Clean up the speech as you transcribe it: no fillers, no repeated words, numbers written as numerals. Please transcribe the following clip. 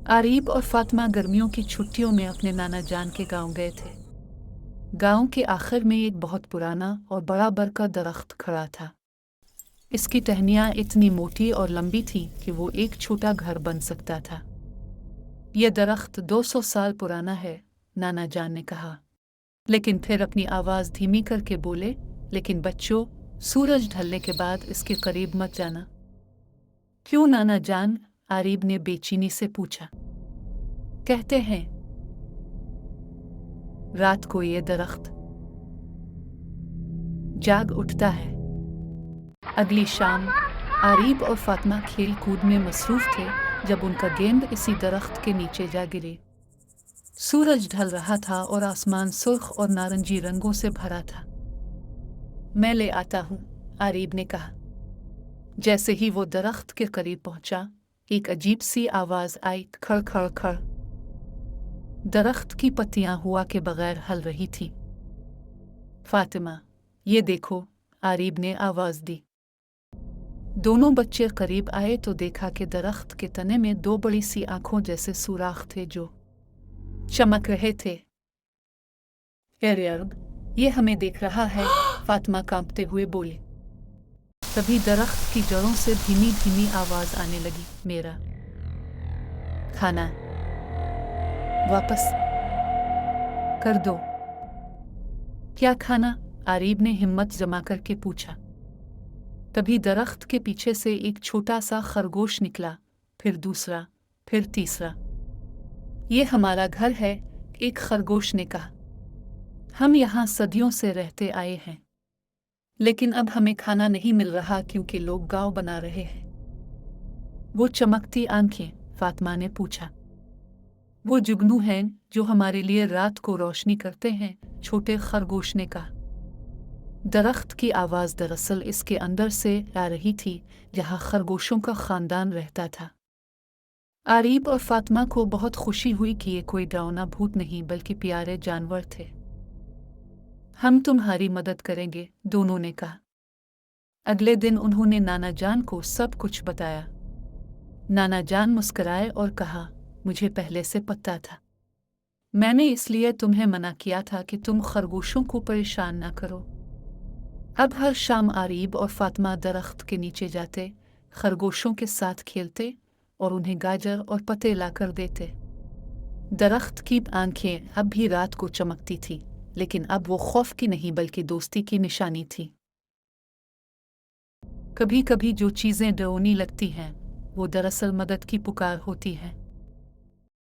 आरीब और फातिमा गर्मियों की छुट्टियों में अपने नाना जान के गांव गए थे। गांव के आखिर में एक बहुत पुराना और बड़ा बर का दरख्त खड़ा था। इसकी टहनियाँ इतनी मोटी और लंबी थी कि वो एक छोटा घर बन सकता था। यह दरख्त 200 साल पुराना है, नाना जान ने कहा, लेकिन फिर अपनी आवाज़ धीमी करके बोले, लेकिन बच्चों, सूरज ढलने के बाद इसके करीब मत जाना। क्यों नाना जान? आरीब ने बेचैनी से पूछा। कहते हैं रात को ये दरख्त जाग उठता है। अगली शाम आरीब और फातिमा खेल कूद में मसरूफ थे जब उनका गेंद इसी दरख्त के नीचे जा गिरी। सूरज ढल रहा था और आसमान सुर्ख और नारंगी रंगों से भरा था। मैं ले आता हूँ, आरीब ने कहा। जैसे ही वो दरख्त के करीब पहुंचा, एक अजीब सी आवाज आई, खड़ खड़ खड़। दरख्त की पत्तियां हुआ के बगैर हल रही थी। फातिमा, ये देखो, आरीब ने आवाज दी। दोनों बच्चे करीब आए तो देखा कि दरख्त के तने में दो बड़ी सी आंखों जैसे सुराख थे जो चमक रहे थे। अर्ग, ये हमें देख रहा है, फातिमा कांपते हुए बोली। तभी दरख्त की जड़ों से धीमी धीमी आवाज आने लगी, मेरा खाना वापस कर दो। क्या खाना? आरीब ने हिम्मत जमा करके पूछा। तभी दरख्त के पीछे से एक छोटा सा खरगोश निकला, फिर दूसरा, फिर तीसरा। ये हमारा घर है, एक खरगोश ने कहा। हम यहाँ सदियों से रहते आए हैं, लेकिन अब हमें खाना नहीं मिल रहा क्योंकि लोग गांव बना रहे हैं। वो चमकती आंखें? फातिमा ने पूछा। वो जुगनू हैं जो हमारे लिए रात को रोशनी करते हैं, छोटे खरगोश ने कहा। दरख्त की आवाज़ दरअसल इसके अंदर से आ रही थी जहाँ खरगोशों का ख़ानदान रहता था। आरीब और फातिमा को बहुत खुशी हुई कि ये कोई डरावना भूत नहीं बल्कि प्यारे जानवर थे। हम तुम्हारी मदद करेंगे, दोनों ने कहा। अगले दिन उन्होंने नाना जान को सब कुछ बताया। नाना जान मुस्कुराए और कहा, मुझे पहले से पता था। मैंने इसलिए तुम्हें मना किया था कि तुम खरगोशों को परेशान ना करो। अब हर शाम आरीब और फातिमा दरख्त के नीचे जाते, खरगोशों के साथ खेलते और उन्हें गाजर और पत्ते लाकर देते। दरख्त की आंखें अब भी रात को चमकती थी, लेकिन अब वो खौफ की नहीं बल्कि दोस्ती की निशानी थी। कभी कभी जो चीज़ें डरावनी लगती हैं, वो दरअसल मदद की पुकार होती हैं।